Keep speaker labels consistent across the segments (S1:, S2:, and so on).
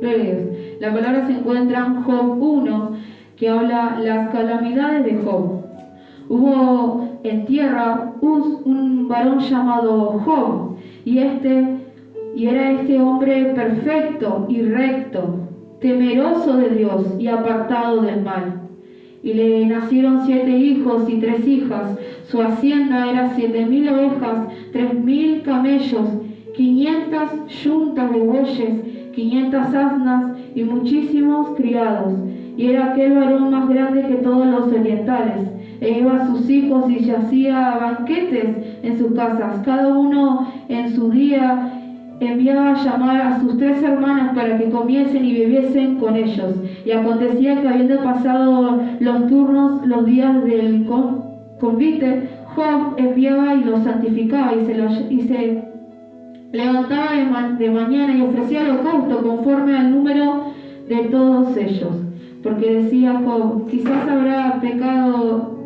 S1: Gloria a Dios. La palabra se encuentra en Job 1, que habla las calamidades de Job. Hubo en tierra un varón llamado Job, y era este hombre perfecto y recto, temeroso de Dios y apartado del mal. Y le nacieron 7 hijos y 3 hijas. Su hacienda era 7.000 ovejas, 3.000 camellos, 500 yuntas de bueyes, 500 asnas y muchísimos criados. Y era aquel varón más grande que todos los orientales. E iba a sus hijos y hacía banquetes en sus casas. Cada uno en su día enviaba a llamar a sus 3 hermanas para que comiesen y bebiesen con ellos. Y acontecía que habiendo pasado los turnos, los días del convite, Job enviaba y los santificaba y se levantaba de mañana y ofrecía holocausto conforme al número de todos ellos. Porque decía Job, quizás habrá pecado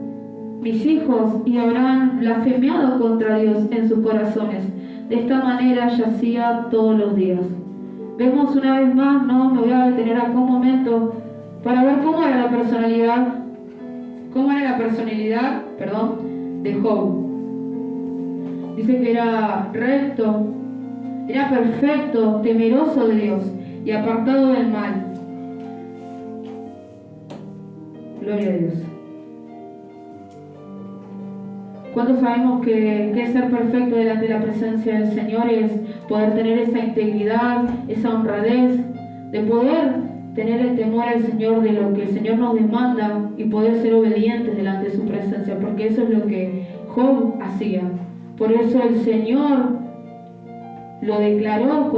S1: mis hijos y habrán blasfemiado contra Dios en sus corazones. De esta manera yacía todos los días. Vemos una vez más, me voy a detener acá un momento para ver cómo era la personalidad de Job. Dice que era recto, era perfecto, temeroso de Dios y apartado del mal. Gloria a Dios. ¿Cuántos sabemos que ser perfecto delante de la presencia del Señor es poder tener esa integridad, esa honradez, de poder tener el temor al Señor de lo que el Señor nos demanda y poder ser obedientes delante de su presencia? Porque eso es lo que Job hacía. Por eso el Señor lo declaró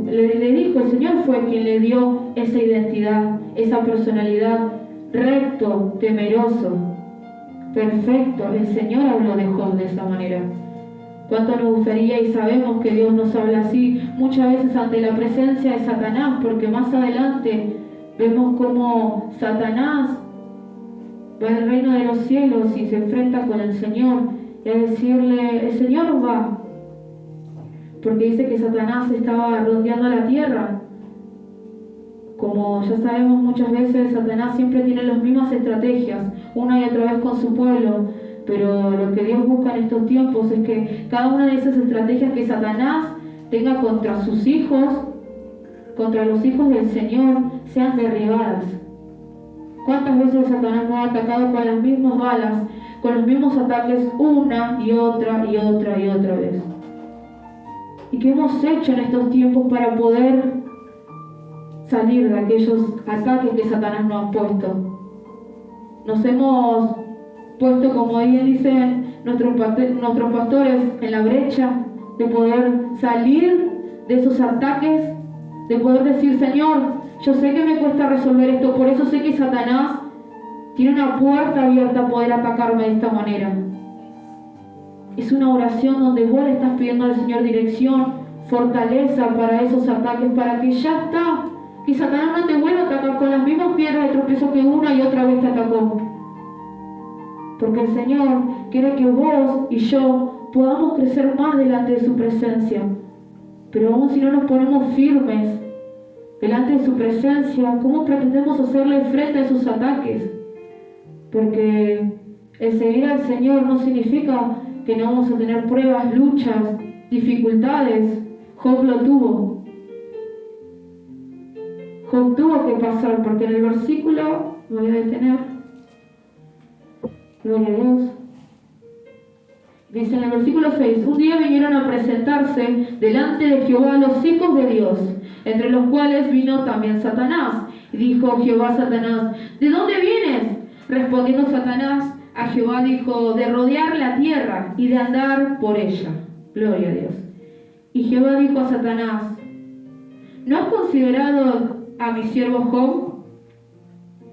S1: le dijo, el Señor fue quien le dio esa identidad, esa personalidad, recto, temeroso, perfecto. El Señor habló de Job de esa manera. ¿Cuánto nos gustaría? Y sabemos que Dios nos habla así muchas veces ante la presencia de Satanás, porque más adelante vemos cómo Satanás va al reino de los cielos y se enfrenta con el Señor y a decirle, el Señor va, porque dice que Satanás estaba rodeando la tierra. Como ya sabemos, muchas veces Satanás siempre tiene las mismas estrategias, una y otra vez con su pueblo, pero lo que Dios busca en estos tiempos es que cada una de esas estrategias que Satanás tenga contra sus hijos, contra los hijos del Señor, sean derribadas. ¿Cuántas veces Satanás nos ha atacado con las mismas balas, con los mismos ataques una y otra y otra y otra vez? ¿Y qué hemos hecho en estos tiempos para poder salir de aquellos ataques que Satanás nos ha puesto? Nos hemos puesto, como bien dicen nuestros pastores, en la brecha de poder salir de esos ataques, de poder decir, Señor, yo sé que me cuesta resolver esto, por eso sé que Satanás tiene una puerta abierta a poder atacarme de esta manera. Es una oración donde vos le estás pidiendo al Señor dirección, fortaleza para esos ataques, para que ya está, que Satanás no te vuelva a atacar con las mismas piedras de tropiezo que una y otra vez te atacó. Porque el Señor quiere que vos y yo podamos crecer más delante de su presencia. Pero aún si no nos ponemos firmes delante de su presencia, ¿cómo pretendemos hacerle frente a esos ataques? Porque el seguir al Señor no significa que no vamos a tener pruebas, luchas, dificultades. Job lo tuvo. Job tuvo que pasar, porque en el versículo, me voy a detener, gloria a Dios, dice en el versículo 6, un día vinieron a presentarse delante de Jehová los hijos de Dios, entre los cuales vino también Satanás. Y dijo Jehová a Satanás, ¿de dónde vienes? Respondiendo Satanás a Jehová dijo, de rodear la tierra y de andar por ella. Gloria a Dios. Y Jehová dijo a Satanás, ¿no has considerado a mi siervo Job,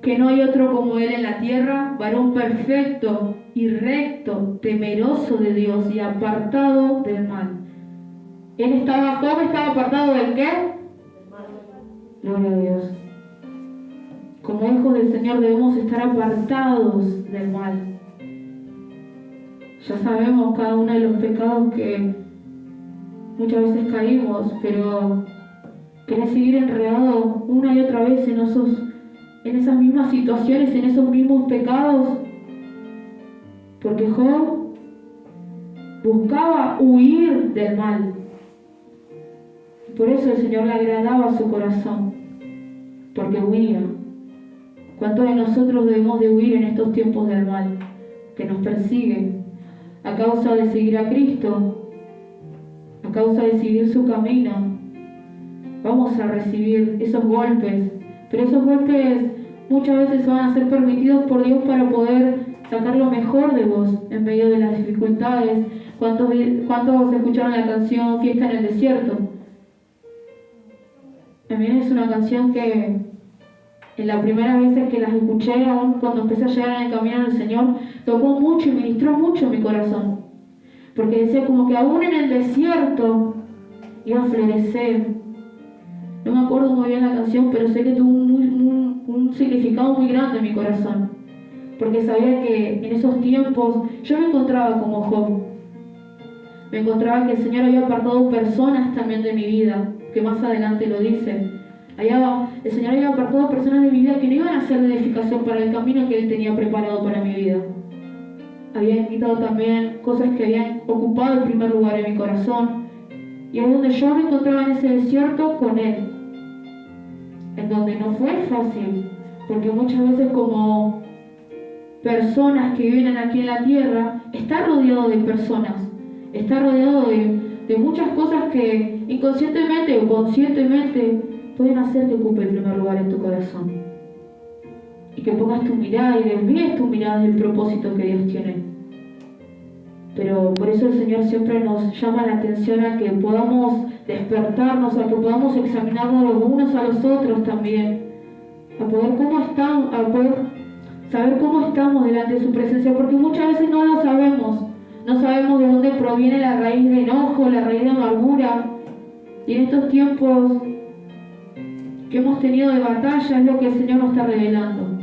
S1: que no hay otro como él en la tierra, varón perfecto y recto, temeroso de Dios y apartado del mal? Job estaba apartado ¿del qué? Gloria a Dios. Como hijos del Señor debemos estar apartados del mal. Ya sabemos cada uno de los pecados que muchas veces caímos, pero ¿Querés seguir enredado una y otra vez en esas mismas situaciones, en esos mismos pecados? Porque Job buscaba huir del mal. Por eso el Señor le agradaba su corazón, porque huía. ¿Cuántos de nosotros debemos de huir en estos tiempos del mal que nos persigue a causa de seguir a Cristo, a causa de seguir su camino? Vamos a recibir esos golpes, pero esos golpes muchas veces van a ser permitidos por Dios para poder sacar lo mejor de vos en medio de las dificultades. ¿Cuántos escucharon la canción Fiesta en el Desierto? También es una canción que en las primeras veces que las escuché, aún cuando empecé a llegar en el camino del Señor, tocó mucho y ministró mucho mi corazón. Porque decía como que aún en el desierto iba a florecer. No me acuerdo muy bien la canción, pero sé que tuvo un significado muy grande en mi corazón. Porque sabía que en esos tiempos yo me encontraba como Job. Me encontraba que el Señor había apartado personas también de mi vida, que más adelante lo dice. El Señor había apartado personas de mi vida que no iban a ser de edificación para el camino que Él tenía preparado para mi vida. Había quitado también cosas que habían ocupado el primer lugar en mi corazón. Y es donde yo me encontraba en ese desierto con Él. En donde no fue fácil, porque muchas veces como personas que viven aquí en la tierra, está rodeado de personas, está rodeado de muchas cosas que inconscientemente o conscientemente pueden hacer que ocupe el primer lugar en tu corazón. Y que pongas tu mirada y desvíes tu mirada del propósito que Dios tiene. Pero por eso el Señor siempre nos llama la atención a que podamos despertarnos, a que podamos examinarnos los unos a los otros también, a poder saber cómo estamos delante de su presencia, porque muchas veces no lo sabemos. No sabemos de dónde proviene la raíz de enojo, la raíz de amargura. Y en estos tiempos que hemos tenido de batalla es lo que el Señor nos está revelando.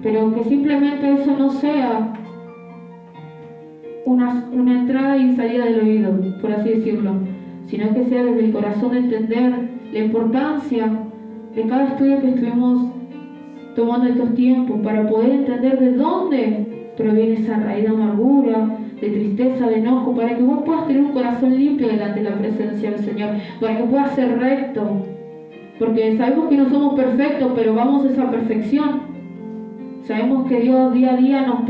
S1: Pero que simplemente eso no sea una entrada y salida del oído, por así decirlo, sino que sea desde el corazón de entender la importancia de cada estudio que estuvimos tomando estos tiempos para poder entender de dónde proviene esa raíz de amargura, de tristeza, de enojo, para que vos puedas tener un corazón limpio delante de la presencia del Señor, para que puedas ser recto, porque sabemos que no somos perfectos, pero vamos a esa perfección. Sabemos que Dios día a día nos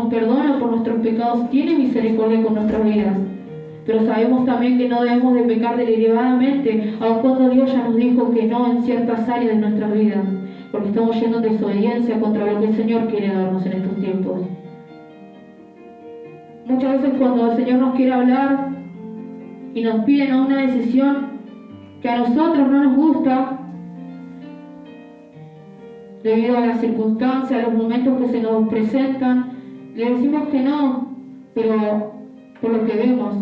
S1: perdona por nuestros pecados, tiene misericordia con nuestras vidas, pero sabemos también que no debemos de pecar deliberadamente, aun cuando Dios ya nos dijo que no en ciertas áreas de nuestras vidas, porque estamos yendo en desobediencia contra lo que el Señor quiere darnos en estos tiempos. Muchas veces cuando el Señor nos quiere hablar y nos pide una decisión que a nosotros no nos gusta, debido a las circunstancias, a los momentos que se nos presentan, le decimos que no, pero por lo que vemos.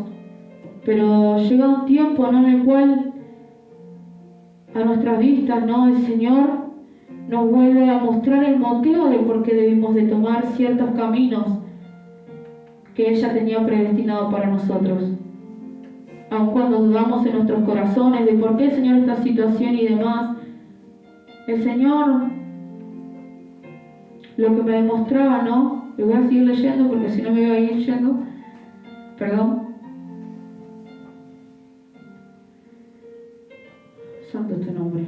S1: Pero llega un tiempo, ¿no?, en el cual a nuestras vistas, ¿no?, el Señor nos vuelve a mostrar el motivo de por qué debimos de tomar ciertos caminos que ella tenía predestinado para nosotros. Aun cuando dudamos en nuestros corazones de por qué el Señor esta situación y demás, el Señor lo que me demostraba, ¿no? Le voy a seguir leyendo porque si no me voy a ir yendo. Perdón. Santo es tu nombre.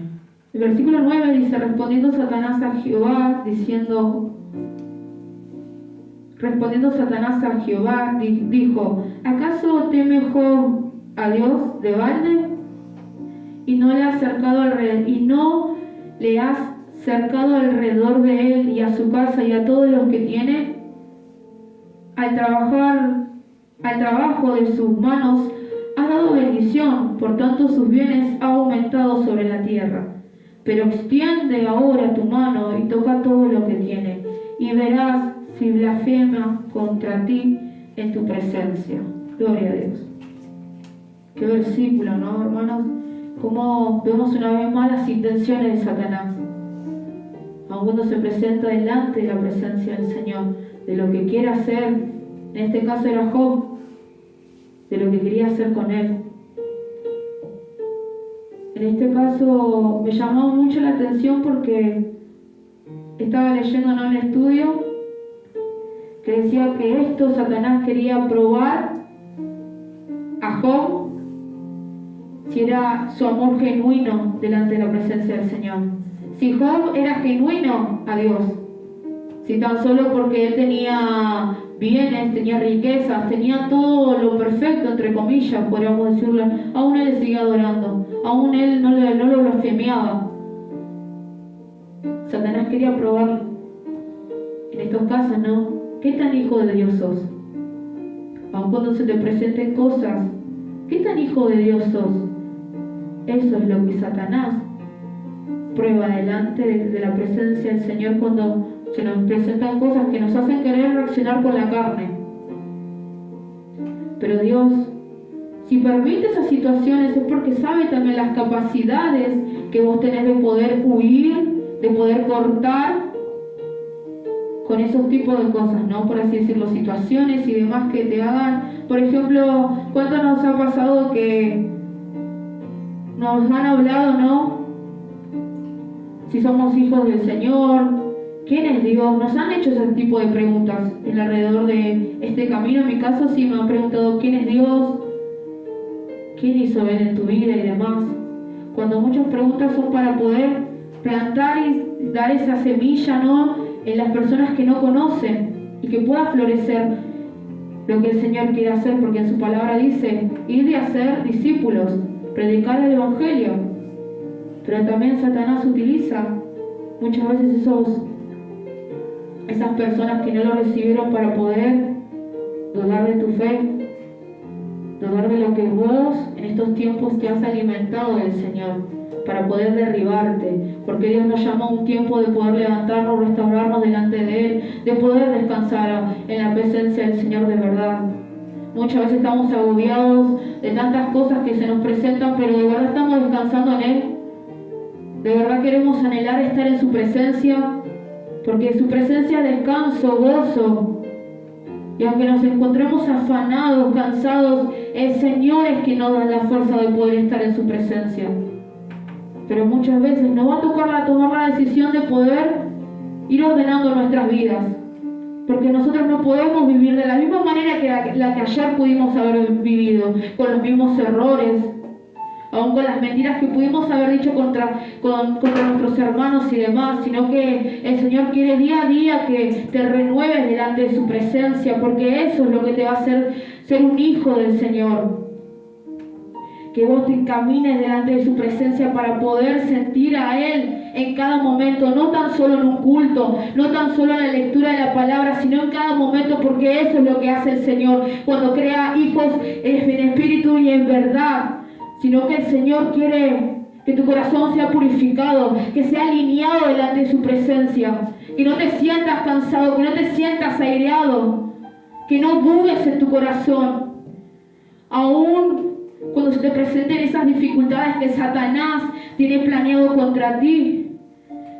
S1: El versículo 9 dice: respondiendo Satanás a Jehová, dijo: ¿acaso teme Job a Dios de balde? Y no le has cercado alrededor de él y a su casa y a todos los que tiene. Al trabajo de sus manos has dado bendición, por tanto sus bienes ha aumentado sobre la tierra. Pero extiende ahora tu mano y toca todo lo que tiene, y verás si blasfema contra ti en tu presencia. Gloria a Dios. Qué versículo, ¿no, hermanos? Cómo vemos una vez más las intenciones de Satanás, aun cuando se presenta delante de la presencia del Señor, de lo que quiere hacer. En este caso era Job, de lo que quería hacer con él. En este caso me llamó mucho la atención porque estaba leyendo en un estudio que decía que esto Satanás quería probar a Job si era su amor genuino delante de la presencia del Señor. Si Job era genuino a Dios, si tan solo porque él tenía bienes, tenía riquezas, tenía todo lo perfecto, entre comillas, podríamos decirlo, aún él le seguía adorando, aún él no lo blasfemiaba. Satanás quería probarlo. En estos casos, ¿no? ¿Qué tan hijo de Dios sos? Aun cuando se te presenten cosas, ¿qué tan hijo de Dios sos? Eso es lo que Satanás prueba delante de la presencia del Señor cuando se nos presentan cosas que nos hacen querer reaccionar con la carne. Pero Dios, si permite esas situaciones, es porque sabe también las capacidades que vos tenés de poder huir, de poder cortar con esos tipos de cosas, ¿no? Por así decirlo, situaciones y demás que te hagan. Por ejemplo, ¿cuánto nos ha pasado que nos han hablado, ¿no? Si somos hijos del Señor, ¿quién es Dios? Nos han hecho ese tipo de preguntas alrededor de este camino. En mi caso sí me han preguntado ¿quién es Dios? ¿Quién hizo Él en tu vida y demás? Cuando muchas preguntas son para poder plantar y dar esa semilla, ¿no? En las personas que no conocen y que pueda florecer lo que el Señor quiere hacer, porque en su palabra dice, ir y hacer discípulos, predicar el Evangelio. Pero también Satanás utiliza muchas veces esas personas que no lo recibieron para poder dudar de tu fe, dudar de lo que vos en estos tiempos te has alimentado del Señor, para poder derribarte, porque Dios nos llama a un tiempo de poder levantarnos, restaurarnos delante de Él, de poder descansar en la presencia del Señor de verdad. Muchas veces estamos agobiados de tantas cosas que se nos presentan, pero de verdad estamos descansando en Él. De verdad queremos anhelar estar en su presencia, porque en su presencia descanso, gozo. Y aunque nos encontremos afanados, cansados, el Señor es quien nos da la fuerza de poder estar en su presencia. Pero muchas veces nos va a tocar tomar la decisión de poder ir ordenando nuestras vidas. Porque nosotros no podemos vivir de la misma manera que la que ayer pudimos haber vivido, con los mismos errores, aún con las mentiras que pudimos haber dicho contra nuestros hermanos y demás, sino que el Señor quiere día a día que te renueves delante de su presencia, porque eso es lo que te va a hacer ser un hijo del Señor. Que vos te camines delante de su presencia para poder sentir a Él en cada momento, no tan solo en un culto, no tan solo en la lectura de la palabra, sino en cada momento, porque eso es lo que hace el Señor cuando crea hijos en espíritu y en verdad. Sino que el Señor quiere que tu corazón sea purificado, que sea alineado delante de su presencia, que no te sientas cansado, que no te sientas aireado, que no dudes en tu corazón, aún cuando se te presenten esas dificultades que Satanás tiene planeado contra ti.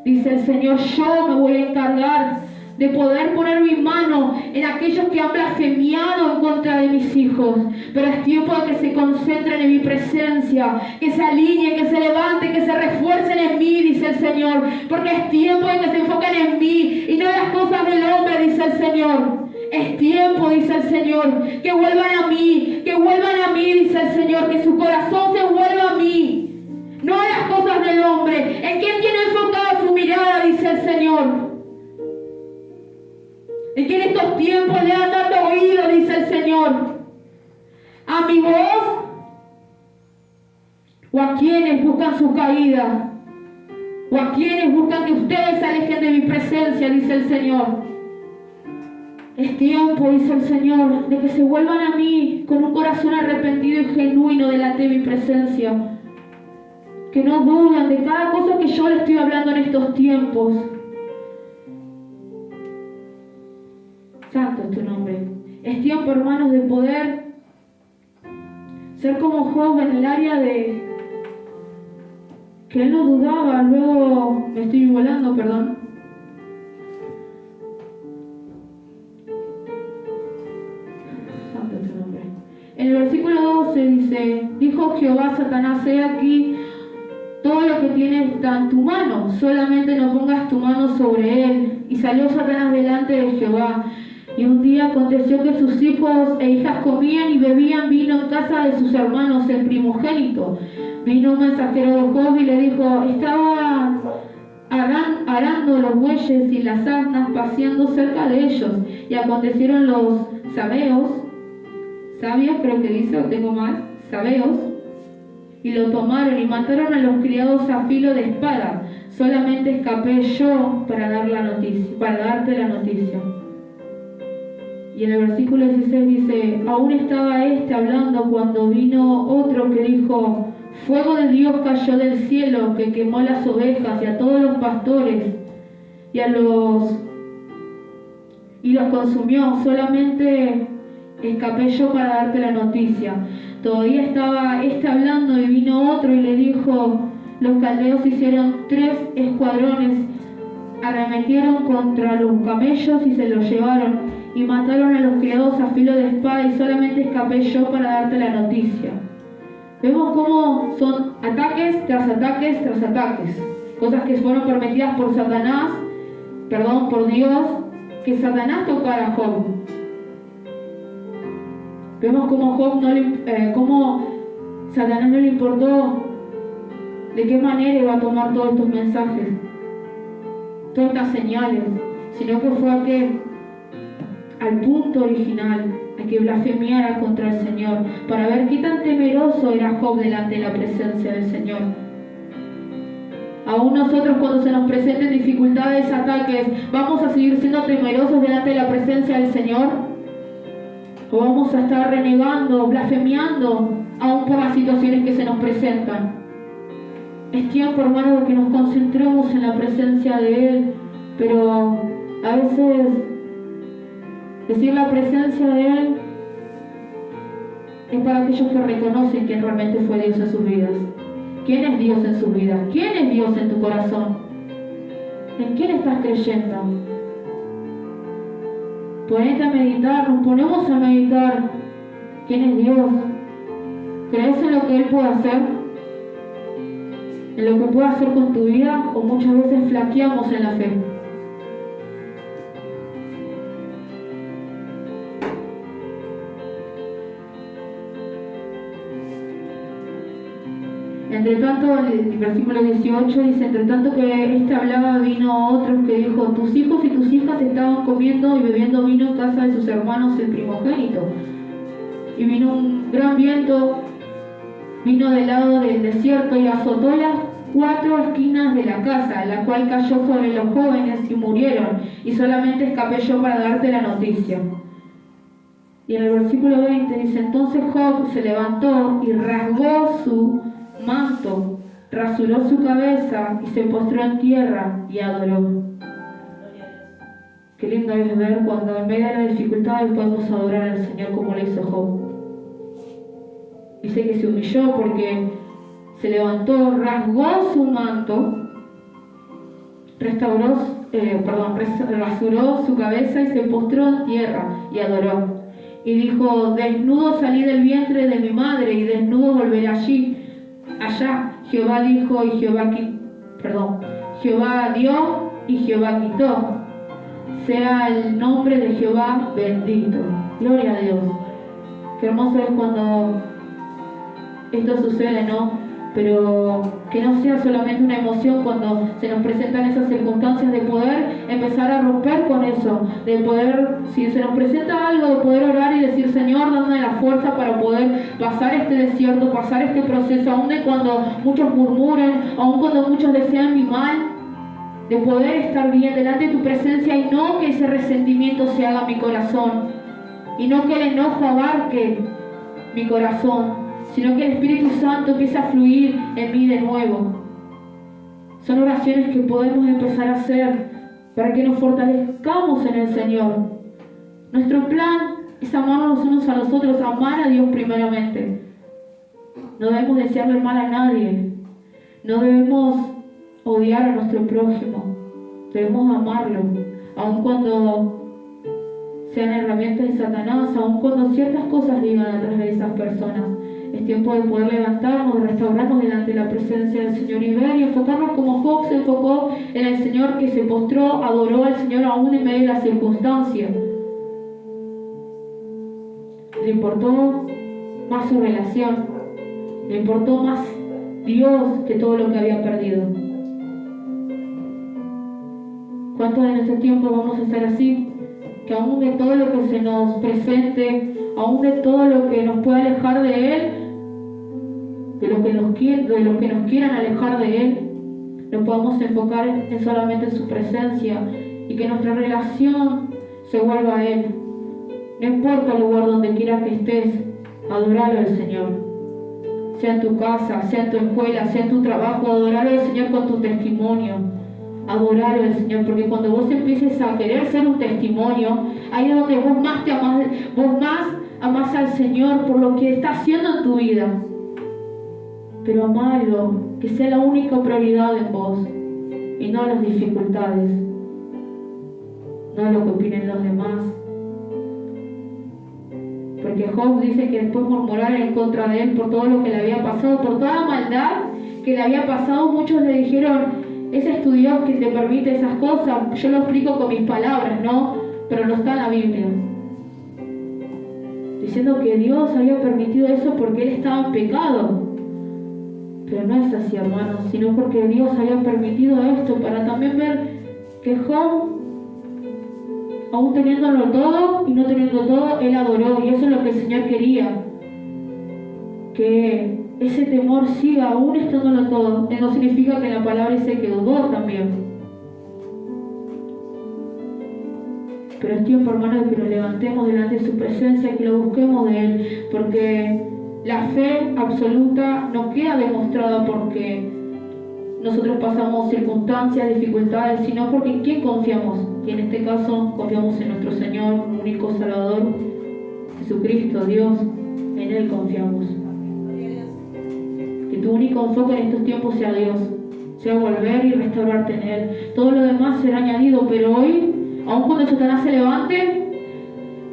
S1: Dice el Señor, yo me voy a encargar de poder poner mi mano en aquellos que han blasfemiado en contra de mis hijos. Pero es tiempo de que se concentren en mi presencia, que se alineen, que se levanten, que se refuercen en mí, dice el Señor. Porque es tiempo de que se enfoquen en mí y no en las cosas del hombre, dice el Señor. Es tiempo, dice el Señor, que vuelvan a mí, dice el Señor, que su corazón se vuelva a mí, no a las cosas del hombre. ¿En quién tiene enfocada su mirada? Dice el Señor. ¿En quién estos tiempos le han dado oído? Dice el Señor. ¿A mi voz? ¿O a quienes buscan su caída? ¿O a quienes buscan que ustedes se alejen de mi presencia? Dice el Señor. Es tiempo, dice el Señor, de que se vuelvan a mí con un corazón arrepentido y genuino delante de mi presencia. Que no duden de cada cosa que yo les estoy hablando en estos tiempos. Santo es tu nombre. Es tiempo, hermanos, de poder ser como Job en el área de que él no dudaba. Luego me estoy volando, perdón. En el versículo 12 dice, dijo Jehová a Satanás, he aquí, lo que tienes está en tu mano, solamente no pongas tu mano sobre él. Y salió Satanás delante de Jehová. Y un día aconteció que sus hijos e hijas comían y bebían vino en casa de sus hermanos, el primogénito. Vino un mensajero de Job y le dijo, estaban arando los bueyes y las asnas paseando cerca de ellos. Y acontecieron los sabeos, creo que dice, o tengo mal, sabeos, y lo tomaron y mataron a los criados a filo de espada. Solamente escapé yo para darte la noticia. Y en el versículo 16 dice, aún estaba hablando cuando vino otro que dijo, fuego de Dios cayó del cielo que quemó las ovejas y a todos los pastores y los consumió. Solamente escapé yo para darte la noticia. Todavía estaba hablando y vino otro y le dijo, los caldeos hicieron 3 escuadrones, arremetieron contra los camellos y se los llevaron y mataron a los criados a filo de espada y solamente escapé yo para darte la noticia. Vemos cómo son ataques tras ataques tras ataques, cosas que fueron permitidas por Dios, que Satanás tocara a Job. Vemos cómo Satanás no le importó de qué manera iba a tomar todos estos mensajes, todas estas señales, sino que fue al punto original, a que blasfemiara contra el Señor, para ver qué tan temeroso era Job delante de la presencia del Señor. Aún nosotros, cuando se nos presenten dificultades, ataques, ¿vamos a seguir siendo temerosos delante de la presencia del Señor? ¿O vamos a estar renegando, blasfemiando, aún por las situaciones que se nos presentan? Es tiempo, hermanos, de que nos concentremos en la presencia de Él, pero a veces decir la presencia de Él es para aquellos que reconocen quién realmente fue Dios en sus vidas. ¿Quién es Dios en sus vidas? ¿Quién es Dios en tu corazón? ¿En quién estás creyendo? Ponete a meditar, nos ponemos a meditar. ¿Quién es Dios? ¿Crees en lo que Él puede hacer? ¿En lo que puede hacer con tu vida? ¿O muchas veces flaqueamos en la fe? Entre tanto, el versículo 18 dice, entre tanto que hablaba, vino otro que dijo, tus hijos y tus hijas estaban comiendo y bebiendo vino en casa de sus hermanos el primogénito. Y vino un gran viento, vino del lado del desierto y azotó las 4 esquinas de la casa, la cual cayó sobre los jóvenes y murieron, y solamente escapé yo para darte la noticia. Y en el versículo 20 dice, entonces Job se levantó y rasgó su manto, rasuró su cabeza y se postró en tierra y adoró. Qué lindo es ver cuando en medio de las dificultades podemos adorar al Señor como lo hizo Job. Dice que se humilló porque se levantó, rasgó su manto, rasuró su cabeza y se postró en tierra y adoró. Y dijo, desnudo salí del vientre de mi madre y desnudo volveré allá. Jehová dijo y Jehová dio y Jehová quitó. Sea el nombre de Jehová bendito. Gloria a Dios. Qué hermoso es cuando esto sucede, ¿no? Pero que no sea solamente una emoción cuando se nos presentan esas circunstancias, de poder empezar a romper con eso, de poder, si se nos presenta algo, de poder orar y decir, Señor, dame la fuerza para poder pasar este desierto, pasar este proceso, aun de cuando muchos murmuren, aun cuando muchos desean mi mal, de poder estar bien delante de tu presencia y no que ese resentimiento se haga en mi corazón, y no que el enojo abarque mi corazón, sino que el Espíritu Santo empiece a fluir en mí de nuevo. Son oraciones que podemos empezar a hacer para que nos fortalezcamos en el Señor. Nuestro plan es amarnos unos a los otros, amar a Dios primeramente. No debemos desearle mal a nadie. No debemos odiar a nuestro prójimo. Debemos amarlo, aun cuando sean herramientas de Satanás, aun cuando ciertas cosas digan a través de esas personas. Es tiempo de poder levantarnos, de restaurarnos delante de la presencia del Señor y ver y enfocarnos como Job se enfocó en el Señor, que se postró, adoró al Señor aún en medio de las circunstancias. Le importó más su relación, le importó más Dios que todo lo que había perdido. ¿Cuántos de nuestro tiempo vamos a estar así? Que aún de todo lo que se nos presente, aún de todo lo que nos pueda alejar de Él, de lo que nos quieran alejar de Él, nos podamos enfocar en solamente su presencia y que nuestra relación se vuelva a Él. No importa el lugar donde quiera que estés, adoralo al Señor. Sea en tu casa, sea en tu escuela, sea en tu trabajo, adoralo al Señor con tu testimonio. Adoralo al Señor, porque cuando vos empieces a querer ser un testimonio, ahí es donde vos más amás al Señor por lo que está haciendo en tu vida. Pero amalo, que sea la única prioridad en vos y no las dificultades, no lo que opinen los demás. Porque Job dice que después murmuraron en contra de él por todo lo que le había pasado, por toda la maldad que le había pasado. Muchos le dijeron: ese es tu Dios que te permite esas cosas. Yo lo explico con mis palabras, ¿no? Pero no está en la Biblia. Diciendo que Dios había permitido eso porque él estaba en pecado. Pero no es así, hermanos, sino porque Dios había permitido esto para también ver que Job, aún teniéndolo todo y no teniendo todo, él adoró. Y eso es lo que el Señor quería. Que ese temor siga aún estándolo todo. No significa que la palabra dice que dudó también. Pero es tiempo, hermanos, de que nos levantemos delante de su presencia, que lo busquemos de Él, porque la fe absoluta no queda demostrada porque nosotros pasamos circunstancias, dificultades, sino porque en quién confiamos. Y en este caso confiamos en nuestro Señor, único Salvador, Jesucristo, Dios. En Él confiamos. Que tu único enfoque en estos tiempos sea Dios, sea volver y restaurarte en Él. Todo lo demás será añadido, pero hoy, aun cuando Satanás se levante,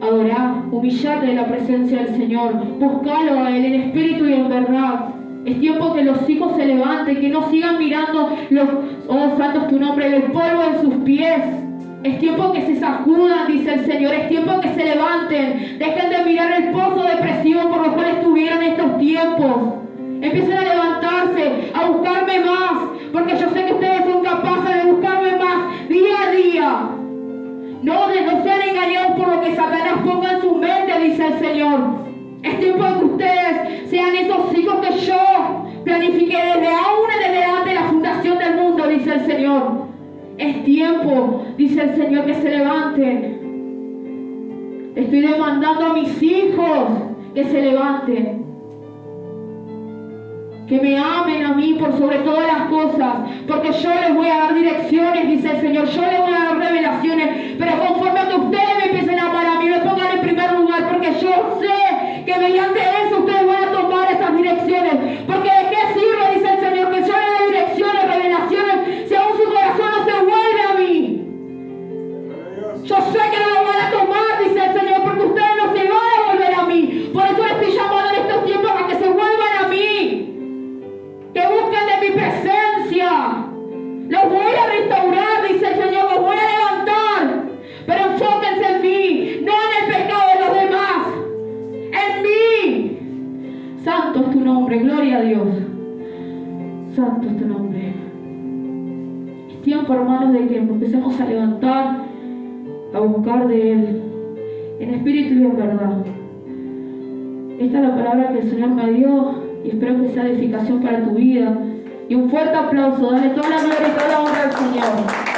S1: adorá, humillate en la presencia del Señor, buscalo a Él en espíritu y en verdad. Es tiempo que los hijos se levanten, que no sigan mirando oh santo es tu nombre, el polvo en sus pies. Es tiempo que se sacudan, dice el Señor. Es tiempo que se levanten, dejen de mirar el pozo depresivo por el cual estuvieron estos tiempos. Empiecen a levantarse, a buscarme más, porque yo sé que ustedes son capaces de buscarme más día a día. No sean engañados por lo que Satanás ponga en su mente, dice el Señor. Es tiempo de que ustedes sean esos hijos que yo planifiqué desde antes de la fundación del mundo, dice el Señor. Es tiempo, dice el Señor, que se levanten. Estoy demandando a mis hijos que se levanten. Que me amen a mí por sobre todas las cosas, porque yo les voy a dar direcciones, dice el Señor. Yo les voy a dar revelaciones, pero conforme a que ustedes me empiecen a amar a mí, me pongan en primer lugar, porque yo sé que mediante eso ustedes van a tomar esas direcciones. Porque ¿de qué sirve, dice el Señor, que yo le dé direcciones, revelaciones, si aún su corazón no se vuelve a mí? Yo sé que no lo van a tomar, dice el Señor, porque ustedes no se van a volver a mí. Por eso les estoy llamando en estos tiempos a que se vuelvan a mí, que busquen de mi presencia. Los voy a restaurar, dice el Señor, los voy a levantar, pero enfóquense en mí, no en el pecado de los demás, en mí. Santo es tu nombre, gloria a Dios. Santo es tu nombre. Es tiempo, hermanos, de que empecemos a levantar, a buscar de Él, en espíritu y en verdad. Esta es la palabra que el Señor me dio y espero que sea de edificación para tu vida. Y un fuerte aplauso, dale toda la gloria y toda la honra al Señor.